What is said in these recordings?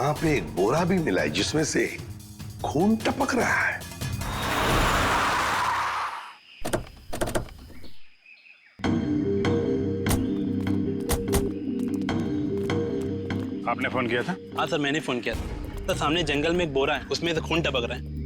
वहां पे एक बोरा भी मिला है जिसमें से खून टपक रहा है। आपने फोन किया था? हाँ सर, मैंने फोन किया था। सर सामने जंगल में एक बोरा है, उसमें से खून टपक रहा है।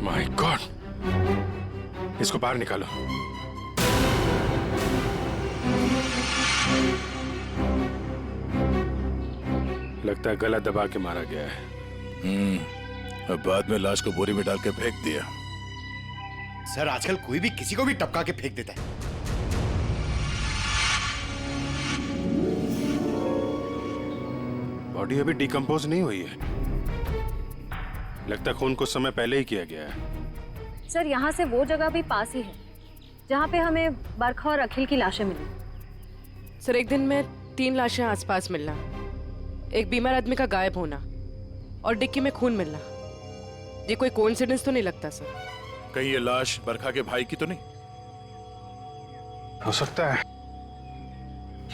माय गॉड, इसको बाहर निकालो। लगता है गला दबा के मारा गया है। अब बाद में लाश को बोरी में डाल के फेंक दिया। सर आजकल कोई भी किसी को भी टपका के फेंक देता है। बॉडी अभी डिकम्पोज नहीं हुई है। लगता है खून कुछ समय पहले ही किया गया है। सर यहाँ से वो जगह भी पास ही है जहाँ पे हमें बरखा और अखिल की लाशें मिली। सर एक दिन में 3 लाशें आसपास मिलना, एक बीमार आदमी का गायब होना और डिक्की में खून मिलना, ये कोई कोइंसिडेंस तो नहीं लगता सर? कहीं ये लाश बरखा के भाई की तो नहीं? हो सकता है,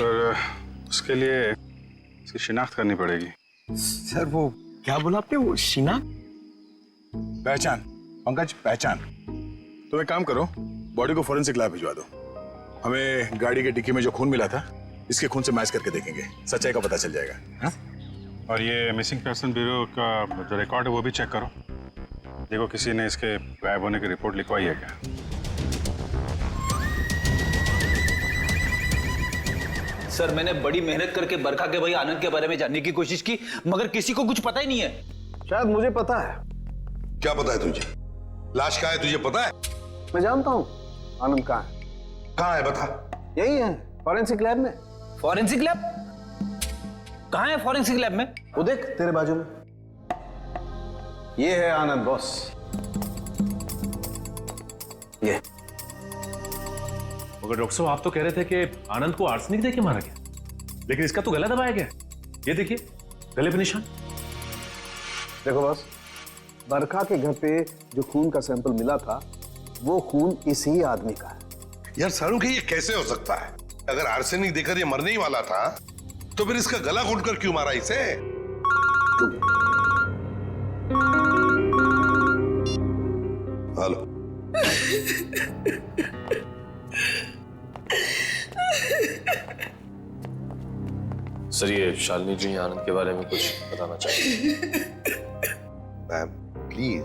पर उसके लिए इसकी शिनाख्त करनी पड़ेगी। सर वो क्या बोला आपने, वो शिनाख्त? पहचान पंकज, पहचान। तुम एक काम करो, बॉडी को फोरेंसिक लैब भिजवा दो। हमें गाड़ी के डिक्की में जो खून मिला था इसके खून से मैच करके देखेंगे, सच्चाई का पता चल जाएगा। हाँ? और ये मिसिंग पर्सन ब्यूरो का जो रिकॉर्ड है वो भी चेक करो, देखो किसी ने इसके गायब होने की रिपोर्ट लिखवाई है क्या। सर मैंने बड़ी मेहनत करके बरखा के भाई आनंद के बारे में जानने की कोशिश की, मगर किसी को कुछ पता ही नहीं है। शायद मुझे पता है। क्या पता है तुझे? लाश कहाँ है तुझे पता है? मैं जानता हूँ आनंद कहाँ है। कहाँ है बता। यही है, फॉरेंसिक लैब में। Forensic lab? कहाँ है फॉरेंसिक लैब में? वो देख तेरे बाजू में, ये है आनंद बॉस। ये मगर डॉक्टर साहब आप तो कह रहे थे कि आनंद को आर्सेनिक देके मारा गया, लेकिन इसका तो गला दबाया गया। ये देखिए गले पे निशान। देखो बॉस, बरखा के घर पे जो खून का सैंपल मिला था वो खून इसी आदमी का है। यार सारू के ये कैसे हो सकता है? अगर आर्सेनिक देकर ये मरने ही वाला था तो फिर इसका गला घोटकर क्यों मारा इसे? हेलो। सर ये शालिनी जी आनंद के बारे में कुछ बताना चाहिए। मैम प्लीज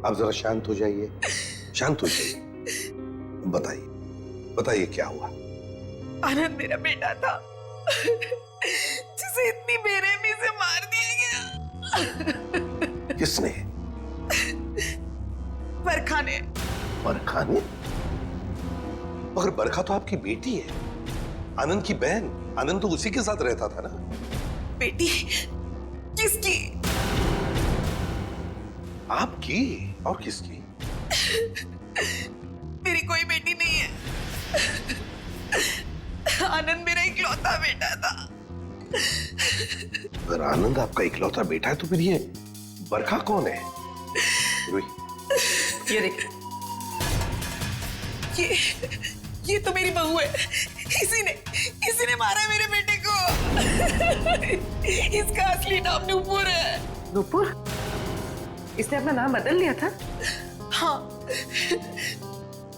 आप जरा शांत हो जाइए, शांत हो जाइए। बताइए बताइए क्या हुआ? आनंद मेरा बेटा था जिसे इतनी बेरहमी से मार दिया गया। किसने? बरखा ने। बरखा ने? मगर बरखा तो आपकी बेटी है, आनंद की बहन। आनंद तो उसी के साथ रहता था ना। बेटी किसकी? आपकी और किसकी? मेरी कोई बेटी नहीं है। आनंद मेरा इकलौता बेटा था। अगर आनंद आपका इकलौता बेटा है तो फिर ये बरखा कौन है? ये देखिए, ये तो मेरी बहू है। इसी ने मारा मेरे बेटे को। इसका असली नाम नूपुर है। नूपुर? इसने अपना नाम बदल लिया था? हाँ,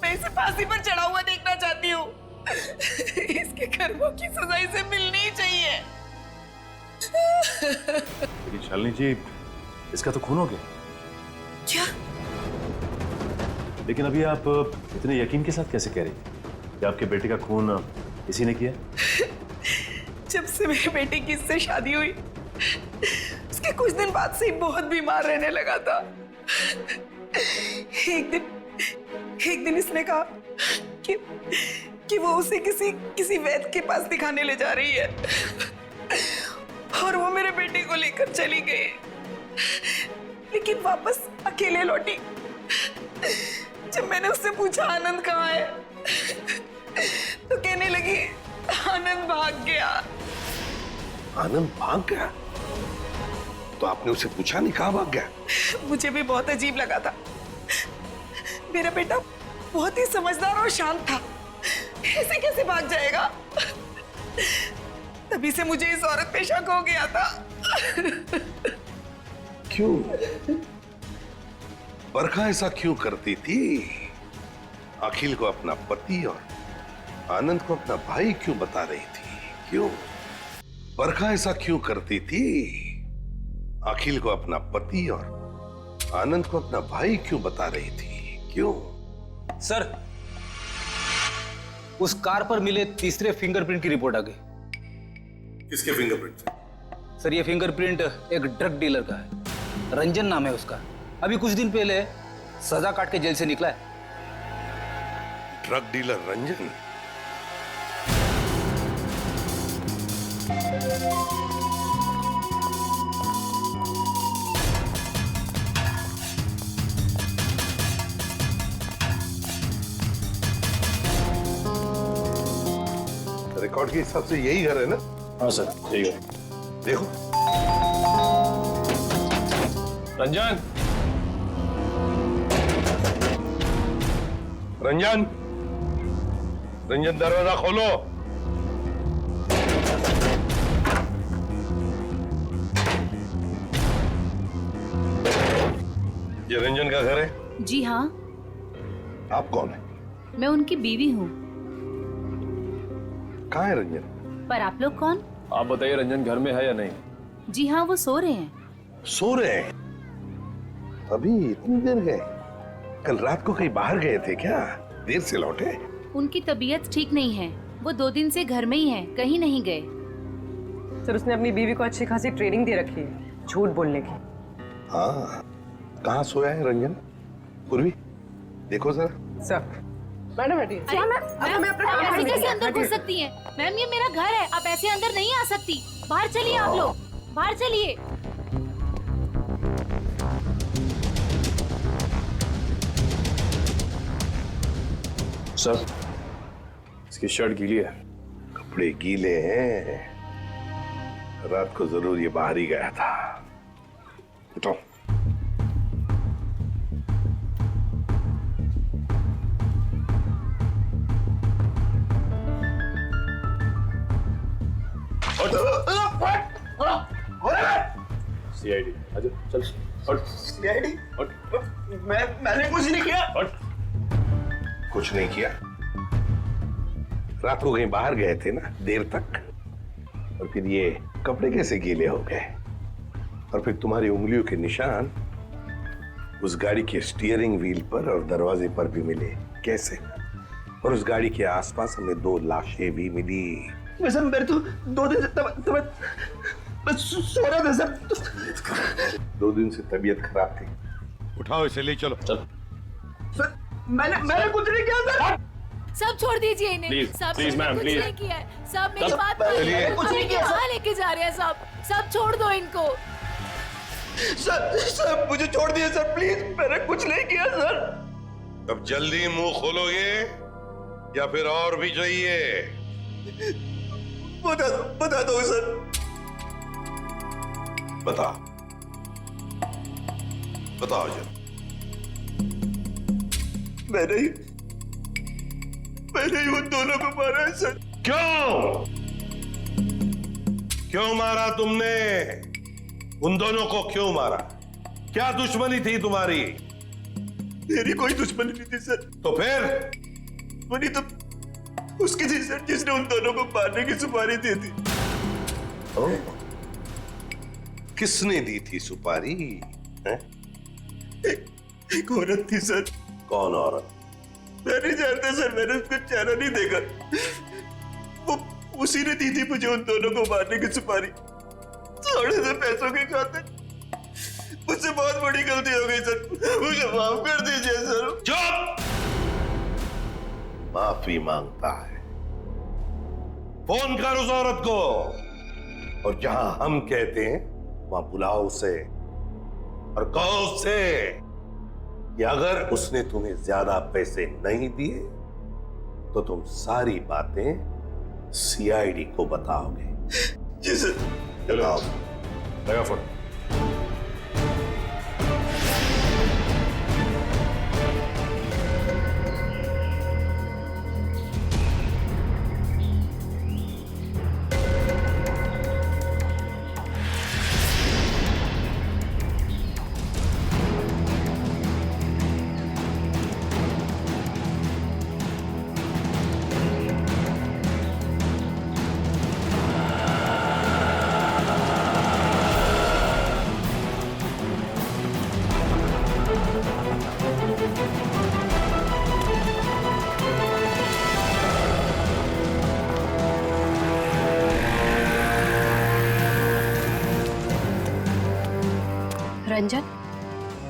मैं इसे फांसी पर चढ़ा हुआ देखना चाहती हूँ। इसके कर्मों की सजा इसे मिलनी ही चाहिए। लेकिन शालिनी जी इसका तो खून हो गया। क्या? लेकिन अभी आप इतने यकीन के साथ कैसे कह रही हैं कि आपके बेटे का खून इसी ने किया? जब से मेरे बेटे की इससे शादी हुई उसके कुछ दिन बाद से ही बहुत बीमार रहने लगा था। एक दिन इसने कहा कि वो उसे किसी वैद्य के पास दिखाने ले जा रही है लेकर चली गई, लेकिन वापस अकेले लौटी। जब मैंने उससे पूछा आनंद कहाँ है, तो कहने लगी आनंद भाग गया। आनंद भाग गया? तो आपने उसे पूछा नहीं कहाँ भाग गया? मुझे भी बहुत अजीब लगा था। मेरा बेटा बहुत ही समझदार और शांत था, ऐसे कैसे भाग जाएगा? तभी से मुझे इस औरत पे शक हो गया था। क्यों? बरखा ऐसा क्यों करती थी? अखिल को अपना पति और आनंद को अपना भाई क्यों बता रही थी? क्यों? बरखा ऐसा क्यों करती थी? अखिल को अपना पति और आनंद को अपना भाई क्यों बता रही थी? क्यों? सर, उस कार पर मिले तीसरे फिंगरप्रिंट की रिपोर्ट आ गई। किसके फिंगरप्रिंट? सर, ये फिंगरप्रिंट एक ड्रग डीलर का है। रंजन नाम है उसका। अभी कुछ दिन पहले सजा काट के जेल से निकला है। Drug dealer Ranjan? रिकॉर्ड के हिसाब से यही घर है ना? हाँ सर, यही है। देखो रंजन, रंजन, रंजन दरवाजा खोलो। ये रंजन का घर है? जी हाँ, आप कौन है? मैं उनकी बीवी हूँ। कहाँ है रंजन? पर आप लोग कौन? आप बताइए रंजन घर में है या नहीं? जी हाँ, वो सो रहे हैं। सो रहे हैं? अभी इतनी देर गए? कल रात को कहीं बाहर गए थे क्या? देर से लौटे? उनकी तबीयत ठीक नहीं है, वो 2 दिन से घर में ही हैं, कहीं नहीं गए। सर, उसने अपनी बीवी को अच्छी खासी ट्रेनिंग दे रखी है झूठ बोलने की। हाँ, कहाँ सोया है रंजन? पूर्वी, देखो जरा। सर, मैडम बैठिए। मैम, आप ऐसे कैसे अंदर घुस सकती हैं? मैम, ये मेरा घर है, आप ऐसे अंदर नहीं आ सकती। बाहर चलिए आप लोग, बाहर चलिए। सर, इसकी शर्ट गीली है। कपड़े गीले हैं? रात को जरूर ये बाहर ही गया था। उठो। सीआईडी, अच्छा चल। हट। सीआईडी? हट। मैंने कुछ नहीं किया। हट। कुछ नहीं किया? रात को कहीं बाहर गए थे ना देर तक, और फिर ये कपड़े कैसे गीले हो गए? और फिर तुम्हारी उंगलियों के निशान उस गाड़ी के स्टीयरिंग व्हील पर और दरवाजे पर भी मिले, कैसे? और उस गाड़ी के आसपास हमें 2 लाशें भी मिली। वैसे मेरे तो 2 दिन से बस सो रहा था सर। 2 दिन से तबीयत खराब थी। उठाओ इसे, ले चलो। चल। सर, मैंने कुछ नहीं किया सर। सब छोड़ दीजिए इन्हें। Please, सब please, ma'am, कुछ please. नहीं किया है। सब मेरी सब- बात मानिए। चलिए। कुछ नहीं किया, कहाँ लेके जा रहे हैं सब? सब छोड़ दो इनको। सर मुझे छोड़ दिए सर, प्लीज। मैंने कुछ नहीं किया सर। अब जल्दी मुंह खोलोगे या फिर और भी चाहिए? बता दो सर। बताओ, बताओ जरा। मैंने ही उन दोनों को मारा है सर। क्यों? क्यों मारा तुमने? उन दोनों को क्यों मारा? क्या दुश्मनी थी तुम्हारी? मेरी कोई दुश्मनी नहीं थी सर। तो फिर? दुश्मनी तो उसकी थी सर, जिसने उन दोनों को मारने की सुपारी दी थी। किसने दी थी सुपारी? है? एक औरत थी सर। कौन औरत? मैं नहीं जानता सर, मैंने उसका चेहरा नहीं देखा। वो उसी ने दी थी मुझे उन दोनों को मारने की सुपारी, थोड़े से पैसों के खातिर। मुझसे बहुत बड़ी गलती हो गई सर, मुझे माफ कर दीजिए सर। चुप! माफी मांगता है? फोन कर उस औरत को, और जहां हम कहते हैं वहां बुलाओ उसे और कहो उससे कि अगर उसने तुम्हें ज्यादा पैसे नहीं दिए तो तुम सारी बातें सीआईडी को बताओगे। जी सर। बताओ। लगा फोन। रंजन,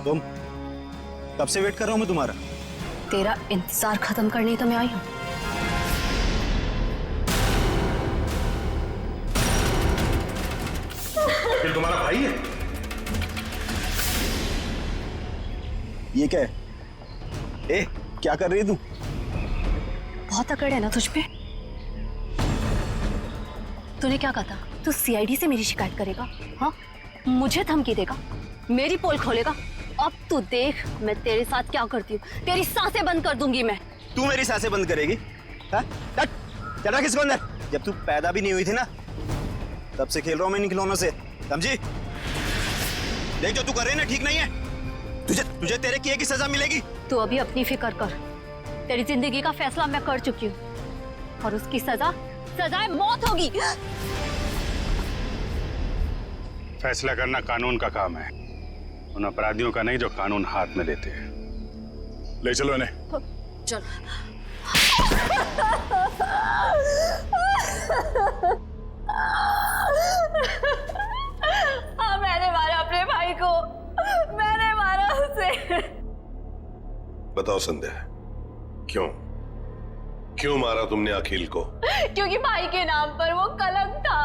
तुम कब से वेट कर रहा हूं मैं तुम्हारा। तेरा इंतजार खत्म करने ही तो मैं आई हूँ। फिर तुम्हारा भाई है? ये क्या है? ए, क्या कर रही है तू? बहुत अकड़ है ना तुझ पे। तूने क्या कहा था? तू सीआईडी से मेरी शिकायत करेगा? हाँ, मुझे धमकी देगा, मेरी पोल खोलेगा। अब तू देख मैं तेरे साथ क्या करती हूँ। तेरी सांसें बंद कर दूंगी मैं। तू मेरी सांसें बंद करेगी? हाँ? चला किसको अंदर? जब तू पैदा भी नहीं हुई थी ना, तब से खेल रहा हूं मैं इन खिलौनों से, समझी? देख जो तू कर रही है ना, ठीक नहीं है। तुझे तेरे किए की सजा मिलेगी। तू अभी अपनी फिक्र कर। तेरी जिंदगी का फैसला मैं कर चुकी हूँ और उसकी सजाए मौत होगी। फैसला करना कानून का काम है, उन अपराधियों का नहीं जो कानून हाथ में लेते हैं। ले चलो इन्हें। चल। हाँ, मैंने मारा अपने भाई को, मैंने मारा उसे। बताओ संध्या, क्यों मारा तुमने अखिल को? क्योंकि भाई के नाम पर वो कलंक था,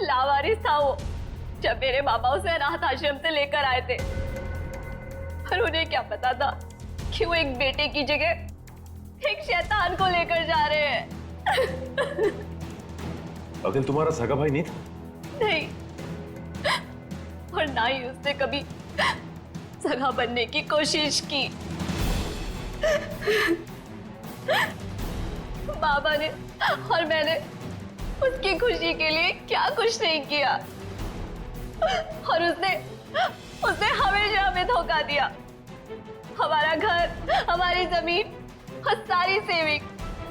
लावारिस था वो। जब मेरे मामा उसे अनाथ आश्रम से लेकर आए थे, पर उन्हें क्या पता था कि वो एक बेटे की जगह एक शैतान को लेकर जा रहे हैं। अखिल तुम्हारा सगा भाई नहीं था? नहीं, और ना ही उसने कभी सगा बनने की कोशिश की। बाबा ने और मैंने उसकी खुशी के लिए क्या कुछ नहीं किया, और उसने हमेशा हमें धोखा दिया। हमारा घर, हमारी जमीन और सारी सेविंग,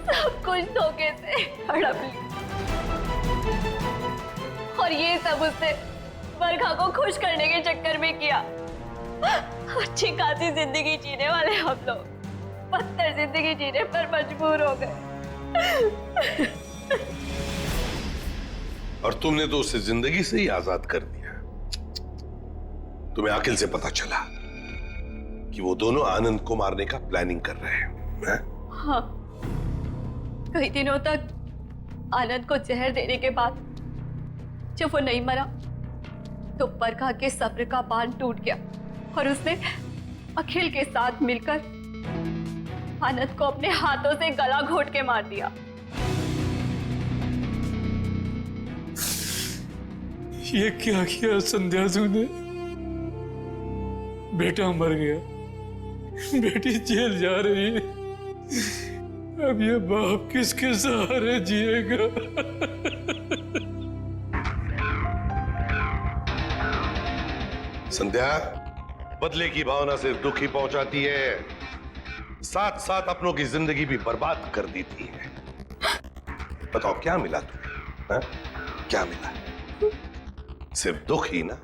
सब कुछ धोखे से हड़प ली। और ये सब उसने बरखा को खुश करने के चक्कर में किया। अच्छी खासी जिंदगी जीने वाले हम लोग बदतर जिंदगी जीने पर मजबूर हो गए। और तुमने तो उसे जिंदगी से ही आजाद कर दिया। तुम्हें अखिल से पता चला कि वो दोनों आनंद को मारने का प्लानिंग कर रहे हैं। हाँ, कई दिनों तक आनंद को जहर देने के बाद जब वो नहीं मरा तो बरखा के सब्र का बांध टूट गया और उसने अखिल के साथ मिलकर आनंद को अपने हाथों से गला घोट के मार दिया। ये क्या किया संध्या तूने? बेटा मर गया, बेटी जेल जा रही है, अब ये बाप किसके सहारे जिएगा? संध्या, बदले की भावना सिर्फ दुख ही पहुंचाती है, साथ साथ अपनों की जिंदगी भी बर्बाद कर देती है। बताओ क्या मिला तुम्हें? हा? क्या मिला? सिर्फ दुख ही ना?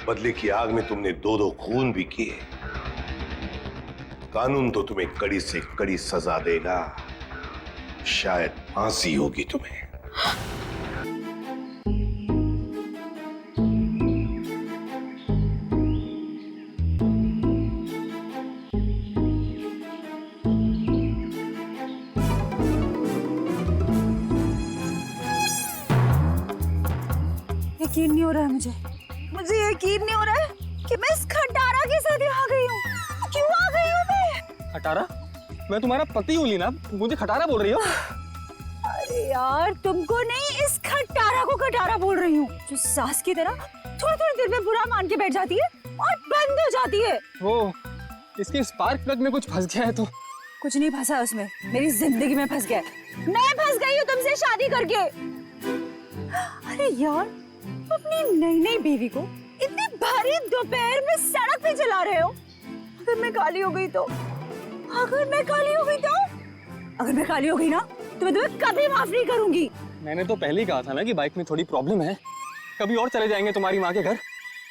बदले की आग में तुमने दो खून भी किए। कानून तो तुम्हें कड़ी से कड़ी सजा देगा, शायद फांसी होगी तुम्हें। यकीन नहीं हो रहा है मुझे यकीन नहीं हो रहा है कि मैं इस खटारा के साथ यहाँ आ गई हूँ। क्यों आ गई हूँ मैं? खटारा? मैं तुम्हारा पति हूँ लीना, मुझे खटारा बोल रही हो? अरे यार तुमको नहीं, इस खटारा को खटारा बोल रही हूँ, जो सास की तरह थोड़ी थोड़ी देर में बुरा मान के बैठ जाती है और बंद हो जाती है। वो इसके स्पार्क प्लग में कुछ फंस गया है तो। कुछ नहीं फंसा उसमें, मेरी जिंदगी में फंस गया है। मैं फंस गई हूँ तुमसे शादी करके। अरे यार, अपनी नई नई बीवी को इतनी भारी दोपहर में सड़क पे चला रहे हो। अगर मैं काली हो गई तो, अगर मैं काली हो गई तो, अगर मैं काली हो गई ना तो मैं तुम्हें कभी माफ नहीं करूंगी। मैंने तो पहले ही कहा था ना कि बाइक में थोड़ी प्रॉब्लम है, कभी और चले जाएंगे तुम्हारी माँ के घर।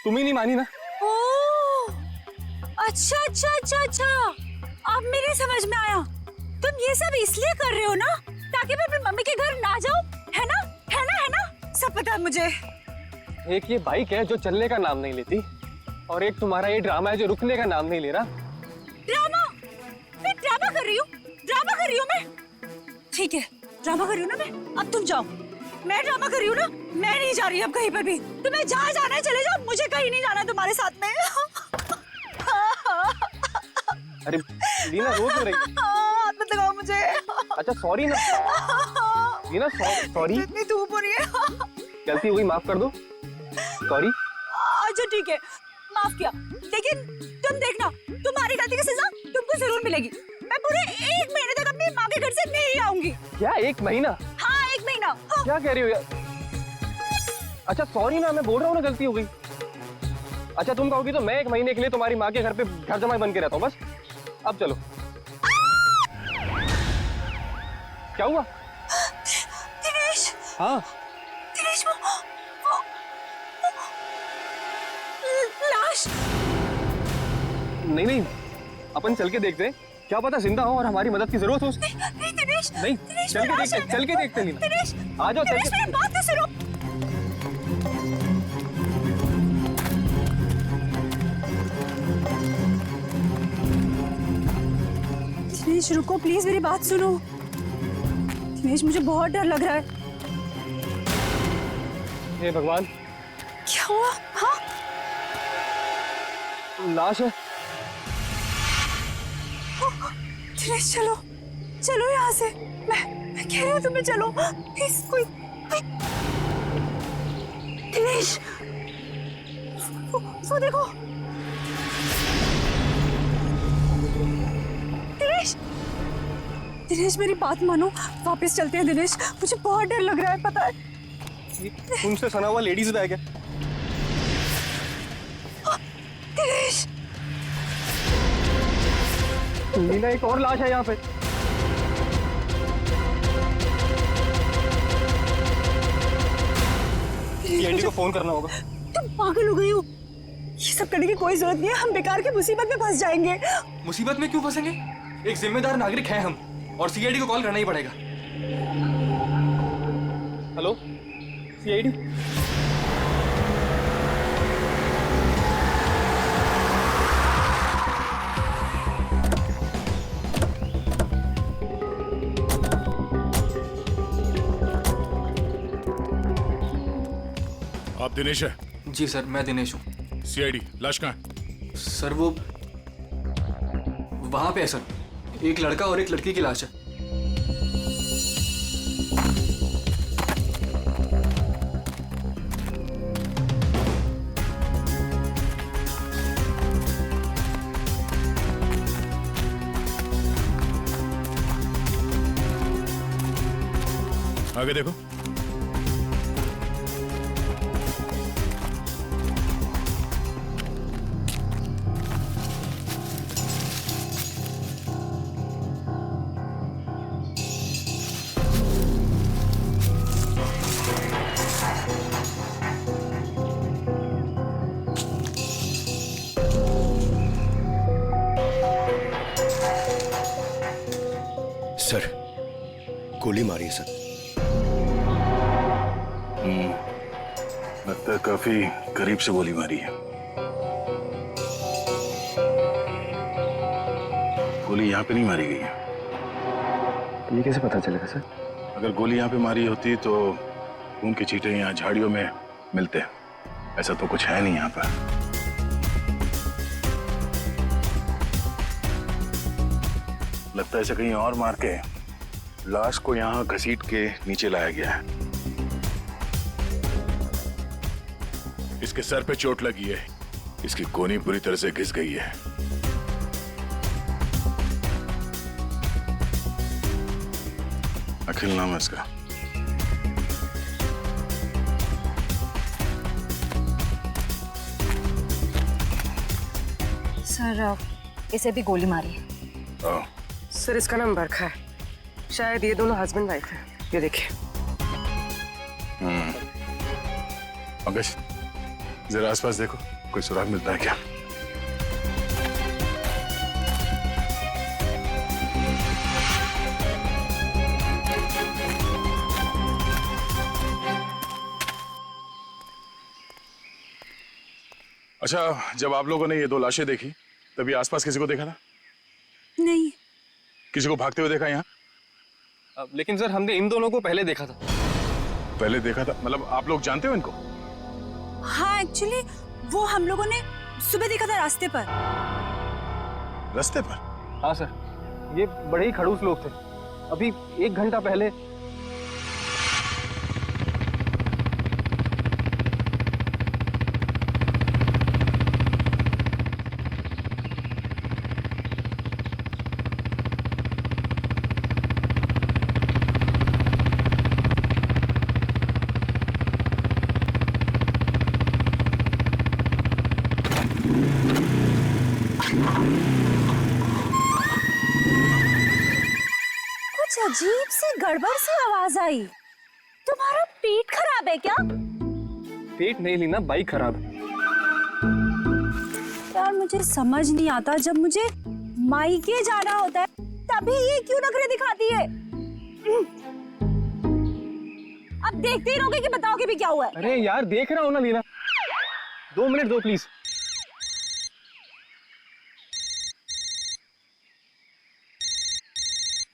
तुम ही नहीं मानी ना। ओह, अच्छा अच्छा अच्छा अच्छा, अब मेरी समझ में आया। तुम ये सब इसलिए कर रहे हो ना ताकि मैं अपनी मम्मी के घर ना जाऊं, है ना? है ना? है ना? सब पता है मुझे। एक ये बाइक है जो चलने का नाम नहीं लेती, और एक तुम्हारा ये ड्रामा है जो रुकने का नाम नहीं ले रहा। ड्रामा? मैं ड्रामा कर रही हूँ? ड्रामा कर रही हूँ मैं? ठीक है, ड्रामा कर रही हूँ ना मैं। अब तुम जाओ। मैं ड्रामा कर रही हूँ ना, मैं नहीं जा रही अब कहीं पर भी। तुम्हें जहाँ जाना है चले जाओ, मुझे कहीं नहीं जाना तुम्हारे साथ में। अरे लीना रो क्यों रही? हाथ मत लगाओ मुझे। अच्छा सॉरी ना लीना, सॉरी। इतनी धूप हो रही है। गलती हुई, माफ कर दो। सॉरी। अच्छा ठीक है, माफ किया, लेकिन तुम देखना, तुम्हारी गलती की सजा तुमको जरूर मिलेगी। मैं पूरे 1 महीने तक अपनी माँ के घर से नहीं आऊंगी। क्या 1 महीना? हाँ 1 महीना। हाँ। क्या कह रही हो यार? अच्छा सॉरी ना, मैं बोल रहा हूँ ना गलती हो गई। अच्छा तुम कहोगी तो मैं 1 महीने के लिए तुम्हारी माँ के घर पे घर जमाई बन के रहता हूँ बस। अब चलो। क्या हुआ? दिनेश। हाँ दिनेश, वो लाश। नहीं, अपन चल के देखते हैं, क्या पता जिंदा हो और हमारी मदद की जरूरत हो उसकी। नहीं दिनेश, नहीं, चल के देखते लीना। दिनेश, आ जाओ, दिनेश मेरी बात तो सुनो। दिनेश रुको प्लीज, मेरी बात सुनो। दिनेश मुझे बहुत डर लग रहा है। हे भगवान, क्या हुआ? हाँ लाश है। दिनेश चलो, चलो यहाँ से। मैं कह रही हूँ तुम्हें चलो प्लीज। कोई दिनेश, वो देखो। दिनेश, दिनेश मेरी बात मानो, वापस चलते हैं दिनेश, मुझे बहुत डर लग रहा है पता है। तुमसे सना हुआ लेडीज बैग है। दिनेश, लीना एक और लाश है यहाँ पे। सीआईडी को फोन करना होगा। तुम पागल हो गई हो? ये सब करने की कोई जरूरत नहीं है, हम बेकार की मुसीबत में फंस जाएंगे। मुसीबत में क्यों फंसेंगे? एक जिम्मेदार नागरिक है हम, और सीआईडी को कॉल करना ही पड़ेगा। Hello CID. आप दिनेश है? जी सर, मैं दिनेश हूँ। सीआईडी, लाश कहाँ है? सर वो वहां पे है सर, एक लड़का और एक लड़की की लाश है। आगे देखो। सर, गोली मारी है सर। लगता है काफी करीब से गोली मारी है। गोली यहाँ पे नहीं मारी गई है। ये कैसे पता चलेगा सर? अगर गोली यहाँ पे मारी होती तो खून के छींटे यहाँ झाड़ियों में मिलते हैं। ऐसा तो कुछ है नहीं यहाँ पर। लगता है इसे कहीं और मार के लाश को यहाँ घसीट के नीचे लाया गया है। इसके सर पे चोट लगी है, इसकी कोहनी पूरी तरह से घिस गई है। अखिल नाम है इसका। सर इसे भी गोली मारी है। सर इसका नाम बरखा है, शायद ये दोनों हस्बैंड वाइफ है। ये देखिए। पंकज जरा आसपास देखो, कोई सुराग मिलता है क्या? अच्छा, जब आप लोगों ने ये दो लाशें देखी तभी आसपास किसी को देखा था? नहीं। किसी को भागते हुए देखा यहाँ? लेकिन सर हमने इन दोनों को पहले देखा था। पहले देखा था मतलब आप लोग जानते हो इनको? हाँ एक्चुअली वो हम लोगों ने सुबह देखा था रास्ते पर। रास्ते पर? हाँ सर, ये बड़े ही खड़ूस लोग थे। अभी 1 घंटा पहले। अजीब सी गड़बड़ सी आवाज आई। तुम्हारा पेट खराब है क्या? पेट नहीं लीना, बाइक खराब है। यार मुझे समझ नहीं आता, जब मुझे मायके जाना होता है तभी ये क्यों नखरे दिखाती है? अब देखते ही रहोगे कि बताओगे भी क्या हुआ है? अरे यार देख रहा हूँ ना लीना, 2 मिनट दो प्लीज।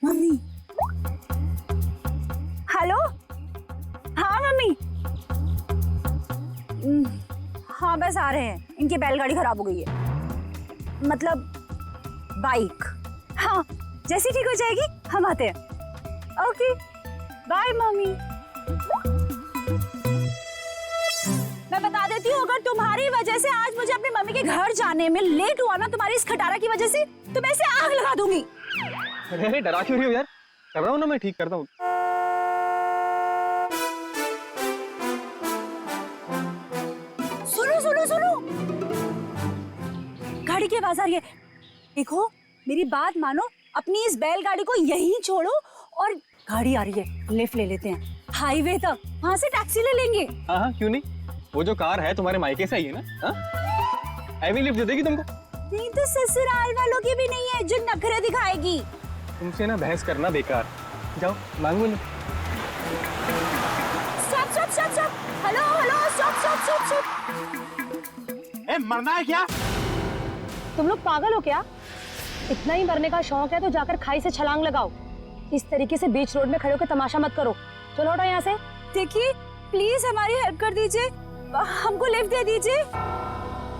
मम्मी। हेलो। हाँ मम्मी। हाँ बस आ रहे हैं, इनकी बैलगाड़ी खराब हो गई है, मतलब बाइक। हाँ जैसी ठीक हो जाएगी हम आते हैं। Okay bye mummy. मैं बता देती हूँ, अगर तुम्हारी वजह से आज मुझे अपनी मम्मी के घर जाने में लेट हुआ ना, तुम्हारी इस खटारा की वजह से, तो मैं इसे आग लगा दूंगी। अरे डरा क्यों रही हो यार? कर रहा हूँ ना, मैं ठीक करता हूँ। सुनो सुनो सुनो, गाड़ी की आवाज आ रही है। देखो मेरी बात मानो, अपनी इस बैलगाड़ी को यहीं छोड़ो और गाड़ी आ रही है, लिफ्ट ले लेते हैं हाईवे तक, वहां से टैक्सी ले लेंगे। हाँ हाँ क्यों नहीं, वो जो कार है तुम्हारे मायके से आई है ना, हाँ हैवी लिफ्ट दे देगी तुमको। नहीं तो ससुराल वालों की भी नहीं है जो नखरे दिखाएगी। तुमसे ना बहस करना बेकार, जाओ मांगो lift. Stop stop stop stop, hello hello stop stop stop stop. ए मरना है क्या? तुम लोग पागल हो क्या? इतना ही मरने का शौक है तो जाकर खाई से छलांग लगाओ। इस तरीके से बीच रोड में खड़े होकर तमाशा मत करो। चलो हटो यहाँ से। देखिए प्लीज हमारी हेल्प कर दीजिए, हमको लिफ्ट दे दीजिए।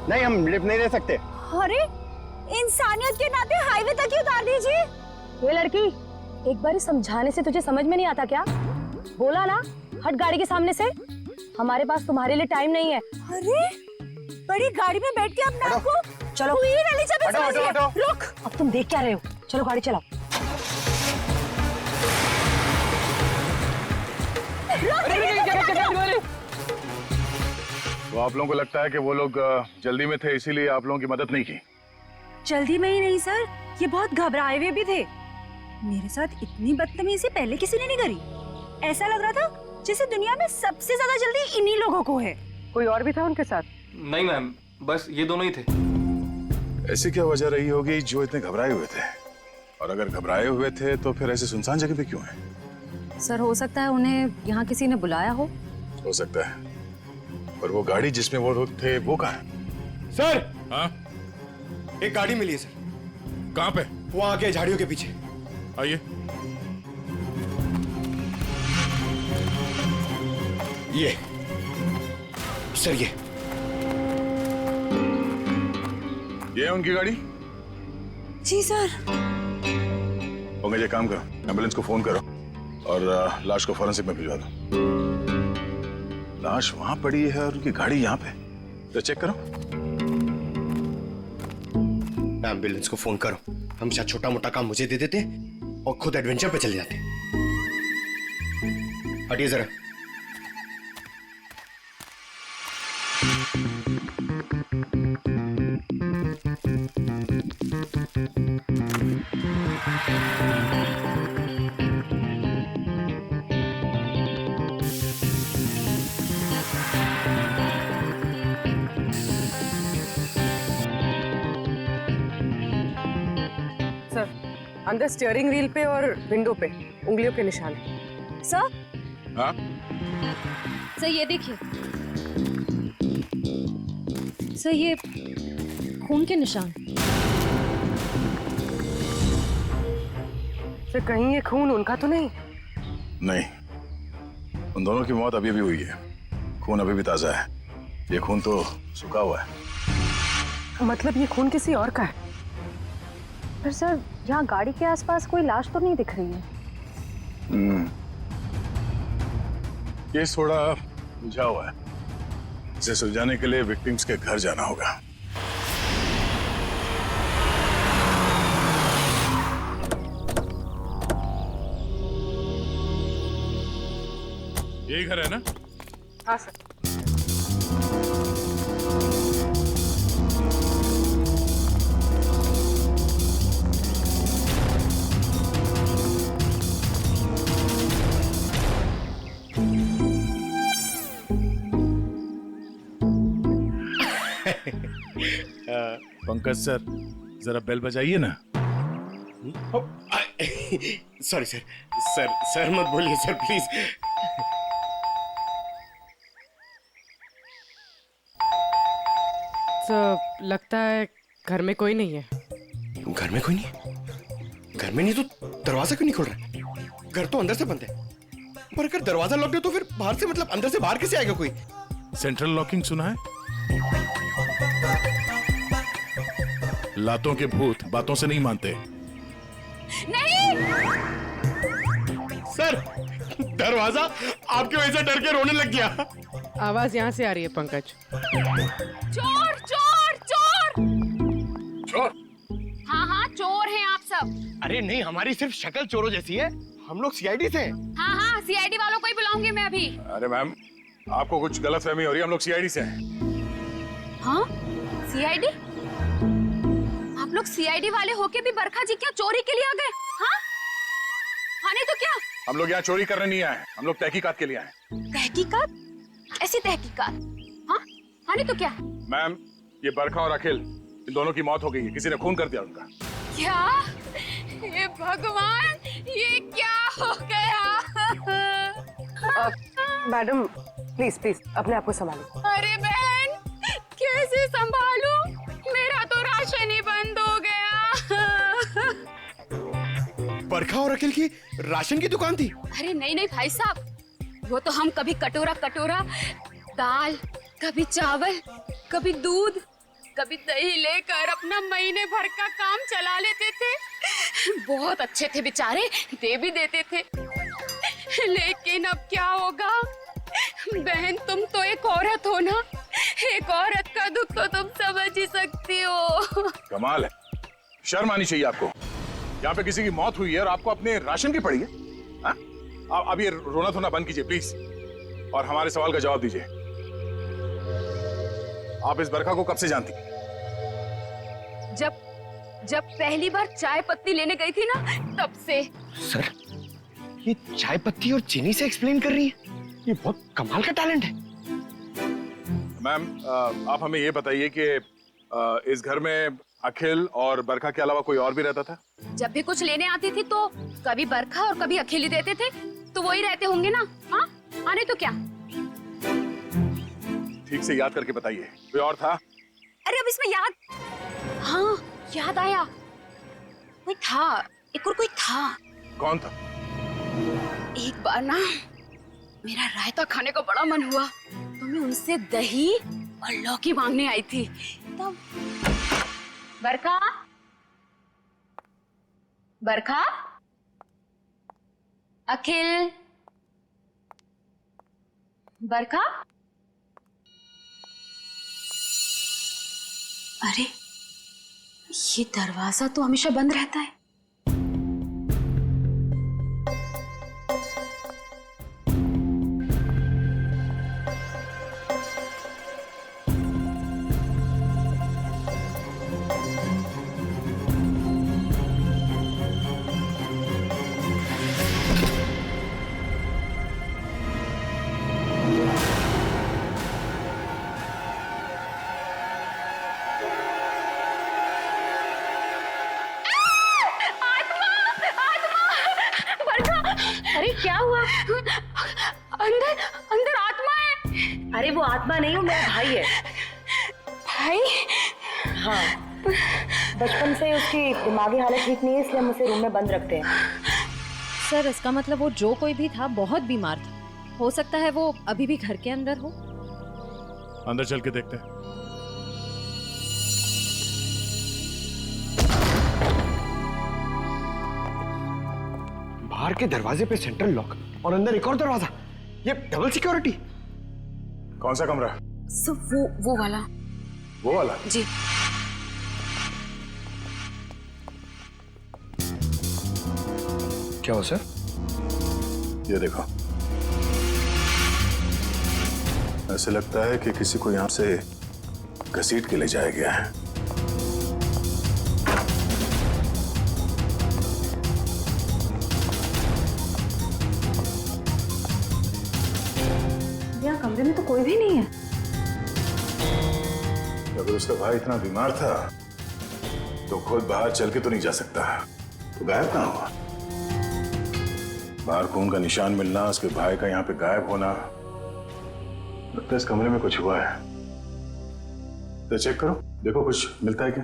नहीं हम लिफ्ट नहीं दे सकते। अरे इंसानियत के नाते हाईवे तक ही उतार दीजिए। ये लड़की, एक बार समझाने से तुझे समझ में नहीं आता क्या? बोला ना हट गाड़ी के सामने से, हमारे पास तुम्हारे लिए टाइम नहीं है। अरे बड़ी गाड़ी में बैठ के अपने आप को चलो रुक। अब तुम देख क्या रहे हो, चलो गाड़ी चलाओ। तो आप लोगों को लगता है कि वो लोग जल्दी में थे इसीलिए आप लोगों की मदद नहीं की? जल्दी में ही नहीं सर, ये बहुत घबराए हुए भी थे। मेरे साथ इतनी बदतमीजी पहले किसी ने नहीं करी। ऐसा लग रहा था जैसे दुनिया में सबसे ज्यादा जल्दी इन्हीं लोगों को है। कोई और भी था उनके साथ? नहीं मैम, बस ये दोनों ही थे। ऐसी क्या वजह रही होगी जो इतने घबराए हुए थे? और अगर घबराए हुए थे तो फिर ऐसे सुनसान जगह पे क्यों है? सर हो सकता है उन्हें यहाँ किसी ने बुलाया हो सकता है, पर वो गाड़ी जिसमें वो लोग थे वो कहाँ है? सर हाँ? एक गाड़ी मिली है सर। कहाँ पे? वो आगे झाड़ियों के पीछे। आइए। ये सर ये है उनकी गाड़ी। जी सर। पंकज एक काम करो, एम्बुलेंस को फोन करो और लाश को फॉरेंसिक में भिजवा दो। लाश वहां पड़ी है और उनकी गाड़ी यहाँ पे, तो चेक करो। एम्बुलेंस को फोन करो। हम शायद छोटा मोटा काम मुझे दे देते और खुद एडवेंचर पे चले जाते। हटिए जरा। सर, अंदर स्टीयरिंग व्हील पे और विंडो पे उंगलियों के निशान है। सर, हाँ सर ये देखिए, सर ये खून के निशान। सर कहीं ये खून उनका तो नहीं? नहीं, उन दोनों की मौत अभी अभी हुई है, खून अभी भी ताजा है। ये खून तो सूखा हुआ है। मतलब ये खून किसी और का है? पर सर यहाँ गाड़ी के आसपास कोई लाश तो नहीं दिख रही है। केस थोड़ा उलझा हुआ है, इसे सुलझाने के लिए विक्टिम्स के घर जाना होगा। यही घर है ना? हाँ सर। पंकज सर, जरा बेल बजाइए ना। सॉरी सर, सर मत बोलिए सर प्लीज। तो लगता है घर में कोई नहीं है। घर में कोई नहीं है? घर में नहीं तो दरवाजा क्यों नहीं खोल रहा? घर तो अंदर से बंद है, पर अगर दरवाजा लॉक है तो फिर बाहर से, मतलब अंदर से बाहर कैसे आएगा कोई? सेंट्रल लॉकिंग सुना है? लातों के भूत बातों से नहीं मानते। नहीं सर, दरवाजा आपकी वजह से डर के रोने लग गया। आवाज यहाँ से आ रही है पंकज। चोर चोर चोर। चोर? हाँ हाँ चोर हैं आप सब। अरे नहीं, हमारी सिर्फ शक्ल चोरों जैसी है, हम लोग सीआईडी से। हाँ हाँ सीआईडी वालों को ही बुलाऊंगी मैं अभी। अरे मैम, आपको कुछ गलतफहमी हो रही है, हम लोग सीआईडी से हैं। हाँ सीआईडी? आप लोग सीआईडी वाले होके भी बरखा जी क्या चोरी के लिए आ गए? हाँ हाँ नहीं तो क्या? हम लोग यहाँ चोरी करने नहीं आए, हम लोग तहकीकात के लिए आए। तहकीकात? ऐसी तहकीकात? हाँ हाँ नहीं तो क्या? मैम, ये बरखा और अखिल, इन दोनों की मौत हो गई है, किसी ने खून कर दिया उनका। क्या? ये भगवान, ये क्या हो गया? मैडम प्लीज प्लीज अपने आप को संभालो। अरे बहन, कैसे संभालूं? मेरा तो राशन ही बंद हो गया। बरखा और अखिल की राशन की दुकान थी? अरे नहीं नहीं भाई साहब, वो तो हम कभी कटोरा कटोरा दाल, कभी चावल, कभी दूध, कभी दही लेकर अपना महीने भर का काम चला लेते थे। बहुत अच्छे थे बेचारे, दे भी देते थे। लेकिन अब क्या होगा? बहन तुम तो एक औरत हो ना, एक औरत का दुख तो तुम समझ ही सकती हो। कमाल है, शर्म आनी चाहिए आपको। यहाँ पे किसी की मौत हुई है और आपको अपने राशन की पड़ी है। हाँ? अब ये रोना धोना बंद कीजिए प्लीज, और हमारे सवाल का जवाब दीजिए। आप इस बरखा को कब से जानती? जब पहली बार चाय पत्ती लेने गई थी ना, तब से। सर, ये चाय पत्ती और चीनी से एक्सप्लेन कर रही है? ये बहुत कमाल का टैलेंट है। मैम, आप हमें ये बताइए कि इस घर में अखिल और बरखा के अलावा कोई और भी रहता था? जब भी कुछ लेने आती थी तो कभी बरखा और कभी अखिल ही देते थे, तो वही रहते होंगे ना। हाँ आने तो क्या? ठीक से याद करके बताइए, कोई और था? अरे अब इसमें याद, हाँ याद आया, कोई था, एक और कोई था। कौन था? एक बार ना मेरा रायता खाने का बड़ा मन हुआ, तो मैं उनसे दही और लौकी मांगने आई थी तब। बरखा, बरखा, अखिल, बरखा। अरे ये दरवाजा तो हमेशा बंद रहता है। अरे क्या हुआ? अंदर अंदर आत्मा है। अरे वो आत्मा नहीं, वो मेरा भाई है। भाई? हाँ, बचपन से उसकी दिमागी हालत ठीक नहीं है, इसलिए हम उसे रूम में बंद रखते हैं। सर इसका मतलब वो जो कोई भी था बहुत बीमार था। हो सकता है वो अभी भी घर के अंदर हो। अंदर चल के देखते हैं। बाहर के दरवाजे पे सेंट्रल लॉक और अंदर एक और दरवाजा, ये डबल सिक्योरिटी। कौन सा कमरा? सब वो वाला। वो वाला? जी। क्या हो सर? ये देखो, ऐसे लगता है कि किसी को यहां से घसीट के ले जाया गया है। यहाँ कमरे में तो कोई भी नहीं है। अगर उसका भाई इतना बीमार था तो खुद बाहर चल के तो नहीं जा सकता, तो गायब कहाँ हुआ? बाहर खून का निशान मिलना, उसके भाई का यहाँ पे गायब होना, लगता है इस कमरे में कुछ हुआ है। तो चेक करो, देखो कुछ मिलता है क्या।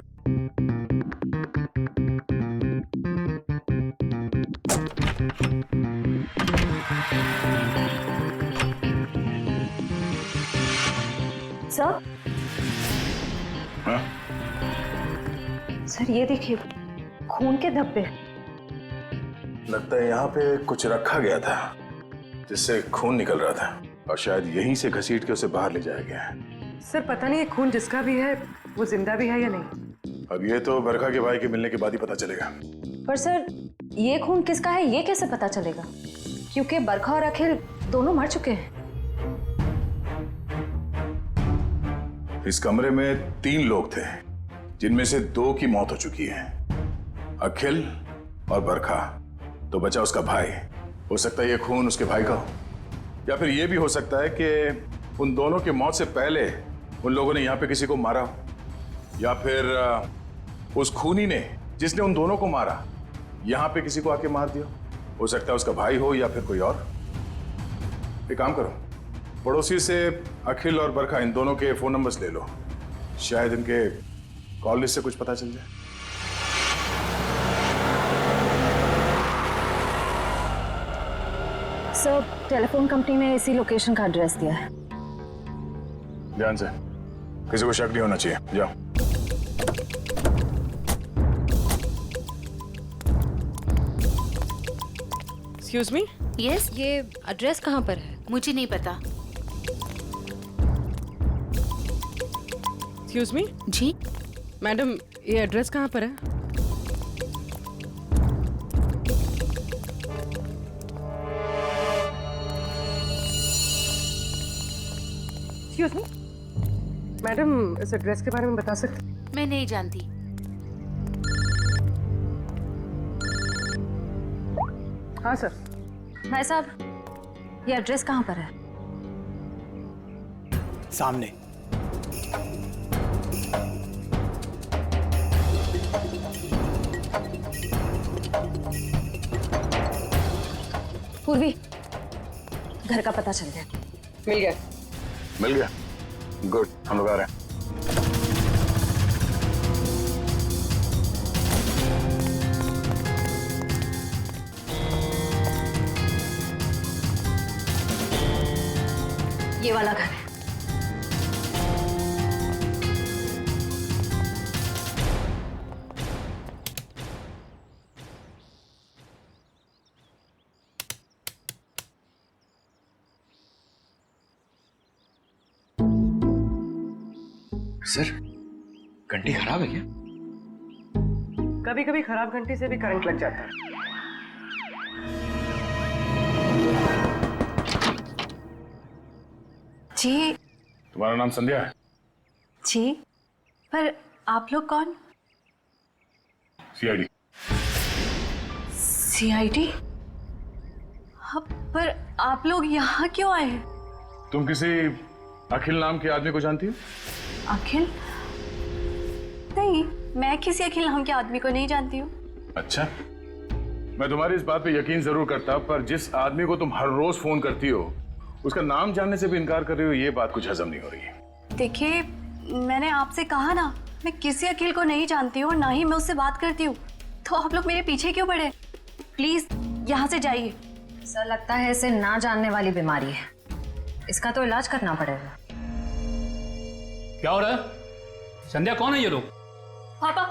सर, हाँ? सर ये देखिए, खून के धब्बे। लगता है यहाँ पे कुछ रखा गया था जिससे खून निकल रहा था और शायद यहीं से घसीट के उसे बाहर ले जाया गया है। सर पता नहीं ये खून जिसका भी है वो जिंदा भी है या नहीं। अब ये तो बरखा के भाई के मिलने के बाद ही पता चलेगा। पर सर ये खून किसका है ये कैसे पता चलेगा? क्योंकि बरखा और अखिल दोनों मर चुके हैं। इस कमरे में 3 लोग थे जिनमें से 2 की मौत हो चुकी है, अखिल और बरखा। तो बचा उसका भाई। हो सकता है ये खून उसके भाई का हो, या फिर ये भी हो सकता है कि उन दोनों के मौत से पहले उन लोगों ने यहाँ पे किसी को मारा हो, या फिर उस खूनी ने जिसने उन दोनों को मारा यहाँ पे किसी को आके मार दिया। हो सकता है उसका भाई हो या फिर कोई और। एक काम करो, पड़ोसी से अखिल और बरखा इन दोनों के फोन नंबर्स ले लो, शायद इनके कॉल लिस्ट से कुछ पता चल जाए। सर टेलीफोन कंपनी ने इसी लोकेशन का एड्रेस दिया है। ध्यान से, किसी को शक नहीं होना चाहिए। जाओ। Excuse me? यस। ये एड्रेस कहाँ पर है? मुझे नहीं पता। Excuse me? जी मैडम ये एड्रेस कहाँ पर है? एक्सक्यूज मी मैडम, इस एड्रेस के बारे में बता सकते? मैं नहीं जानती। हाँ सर। भाई साहब ये एड्रेस कहाँ पर है? सामने। पूर्वी, घर का पता चल गया। मिल गया। मिल गया? गुड, हम लोग आ रहे हैं। ये वाला घर है। सर घंटी खराब है क्या? कभी कभी खराब घंटी से भी करंट लग जाता है। जी तुम्हारा नाम संध्या है? जी, पर आप लोग कौन? सीआईडी। सीआईडी? हाँ, पर आप लोग यहाँ क्यों आए हैं? तुम किसी अखिल नाम के आदमी को जानती हो? अखिल? नहीं, मैं किसी अखिल नाम के आदमी को नहीं जानती हूँ। अच्छा, मैं तुम्हारी इस बात पे यकीन जरूर करता, पर जिस आदमी को तुम हर रोज फोन करती हो उसका नाम जानने से भी इनकार कर रही हो, ये बात कुछ हजम नहीं हो रही है। देखिए, मैंने आपसे कहा ना, मैं किसी अखिल को नहीं जानती हूँ, ना ही मैं उससे बात करती हूँ, तो आप लोग मेरे पीछे क्यों पड़े? प्लीज यहाँ से जाइए। सर लगता है इसे ना जानने वाली बीमारी है, इसका तो इलाज करना पड़ेगा। क्या हो रहा है? संध्या कौन है ये लोग? पापा,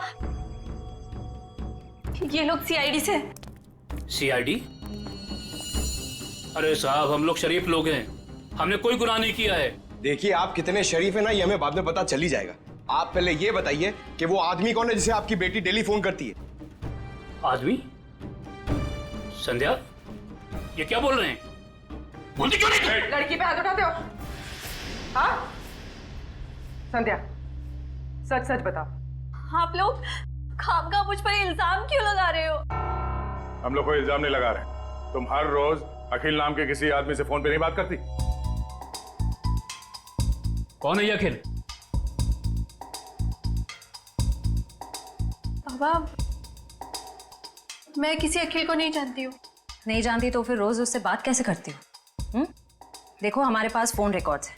ये लोग सीआईडी से। सीआईडी? अरे साहब, हम लोग शरीफ लोग हैं, हमने कोई गुनाह नहीं किया है। देखिए, आप कितने शरीफ है ना, ये हमें बाद में पता चल ही जाएगा। आप पहले ये बताइए कि वो आदमी कौन है जिसे आपकी बेटी डेली फोन करती है? आदमी? संध्या, ये क्या बोल रहे हैं? बोलती क्यों नहीं? लड़की पे हाथ उठाते हो? हाँ संध्या, सच सच बताओ। आप लोग खामखा मुझ पर इल्जाम क्यों लगा रहे हो? हम लोग कोई इल्जाम नहीं लगा रहे। तुम हर रोज अखिल नाम के किसी आदमी से फोन पे नहीं बात करती? कौन है ये अखिल? पापा, मैं किसी अखिल को नहीं जानती हूँ। नहीं जानती तो फिर रोज उससे बात कैसे करती हो? देखो, हमारे पास फोन रिकॉर्ड्स है,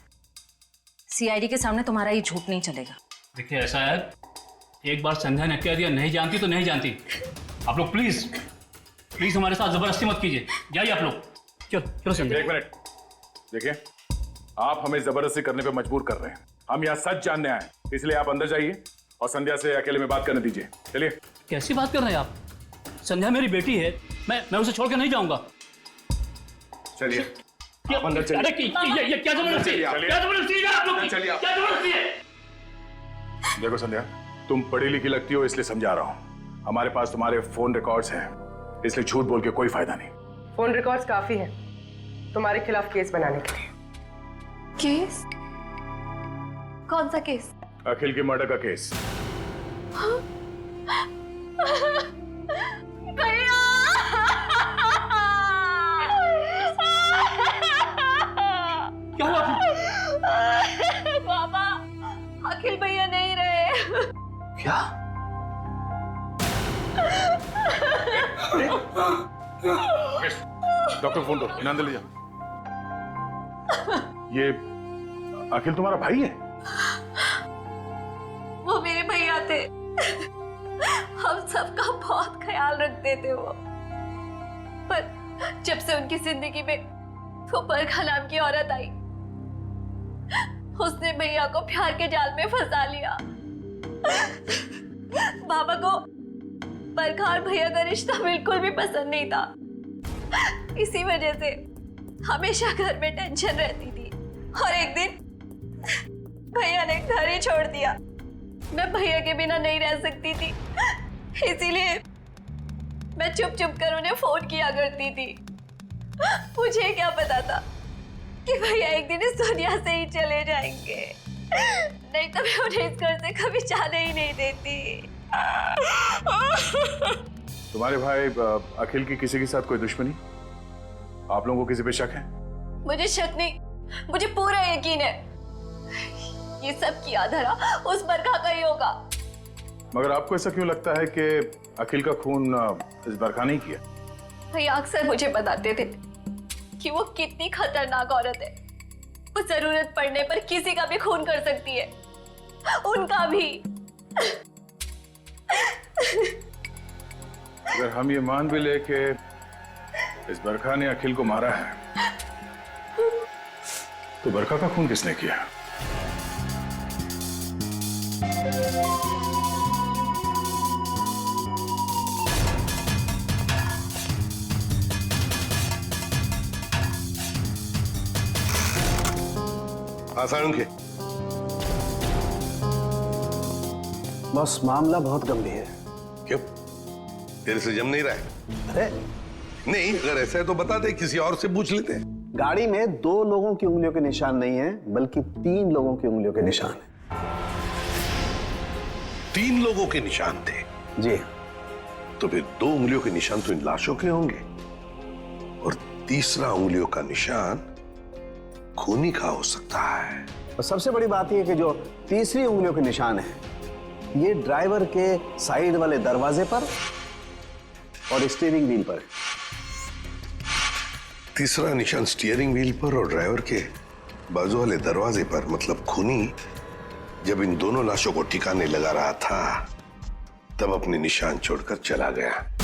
सीआईडी के सामने तुम्हारा ये झूठ नहीं चलेगा। देखिए, ऐसा है, एक बार संध्या ने कह दिया नहीं जानती तो नहीं जानती। आप लोग प्लीज प्लीज हमारे साथ जबरदस्ती मत कीजिए। जाइए आप लोग। चलो चलो संध्या। एक मिनट, देखिए, आप हमें जबरदस्ती करने पे मजबूर कर रहे हैं। हम यहाँ सच जानने आए, इसलिए आप अंदर जाइए और संध्या से अकेले में बात करने दीजिए। चलिए। कैसी बात कर रहे हैं आप? संध्या मेरी बेटी है, मैं उसे छोड़ के नहीं जाऊंगा। चलिए आप अंदर चलिए। अरे ये क्या जबरदस्ती है? क्या जबरदस्ती है आप लोग की? चलिए। क्या जबरदस्ती है? देखो संध्या, तुम पढ़ी लिखी लगती हो, इसलिए समझा रहा हूँ। हमारे पास तुम्हारे फोन रिकॉर्ड्स हैं, इसलिए झूठ बोल के कोई फायदा नहीं। फोन रिकॉर्ड्स काफी है तुम्हारे खिलाफ केस बनाने के लिए। केस? कौन सा केस? अखिल के मर्डर का केस। भैया! क्या हुआ? बाबा, अखिल भैया नहीं रहे। क्या? डॉक्टर फोन दो, अंदर ले जाओ। ये अखिल तुम्हारा भाई है? वो मेरे भैया थे, हम सबका बहुत ख्याल रखते थे वो। पर जब से उनकी जिंदगी में वो बरखा नाम की औरत आई, उसने भैया को प्यार के जाल में फंसा लिया। बाबा को बरखा और भैया का रिश्ता बिल्कुल भी पसंद नहीं था। इसी वजह से हमेशा घर में टेंशन रहती थी, और एक दिन भैया ने घर ही छोड़ दिया। मैं भैया के बिना नहीं रह सकती थी, इसीलिए मैं चुप चुप कर उन्हें फोन किया करती थी। मुझे क्या पता था कि भैया एक दिन इस दुनिया से ही चले जाएंगे, नहीं तो मैं उन्हें इस घर से कभी जाने ही नहीं देती। तुम्हारे भाई अखिल की किसी के साथ कोई दुश्मनी? आप लोगों को किसी पे शक है? मुझे शक नहीं, मुझे पूरा यकीन है ये सब किया धरा उस बरखा का ही होगा। मगर आपको ऐसा क्यों लगता है कि अखिल का खून इस बरखा नहीं किया? भैया अक्सर मुझे बताते थे कि वो कितनी खतरनाक औरत है। वो जरूरत पड़ने पर किसी का भी खून कर सकती है, उनका भी। अगर हम ये मान भी ले कि इस बरखा ने अखिल को मारा है, तो बरखा का खून किसने किया? हाँ साळुंखे, बस मामला बहुत गंभीर है। क्यों, तेरे से जम नहीं रहा है? अरे नहीं, अगर ऐसा है तो बता दे, किसी और से पूछ लेते हैं। गाड़ी में 2 लोगों की उंगलियों के निशान नहीं है, बल्कि 3 लोगों की उंगलियों के निशान है। 3 लोगों के निशान थे? जी। तो फिर 2 उंगलियों के निशान तो इन लाशों के होंगे, और तीसरा उंगलियों का निशान खूनी का हो सकता है। और सबसे बड़ी बात यह कि जो तीसरी उंगलियों के निशान है, ये ड्राइवर के साइड वाले दरवाजे पर और स्टीयरिंग व्हील पर है। तीसरा निशान स्टीयरिंग व्हील पर और ड्राइवर के बाजू वाले दरवाजे पर, मतलब खूनी जब इन दोनों लाशों को ठिकाने लगा रहा था तब अपने निशान छोड़कर चला गया।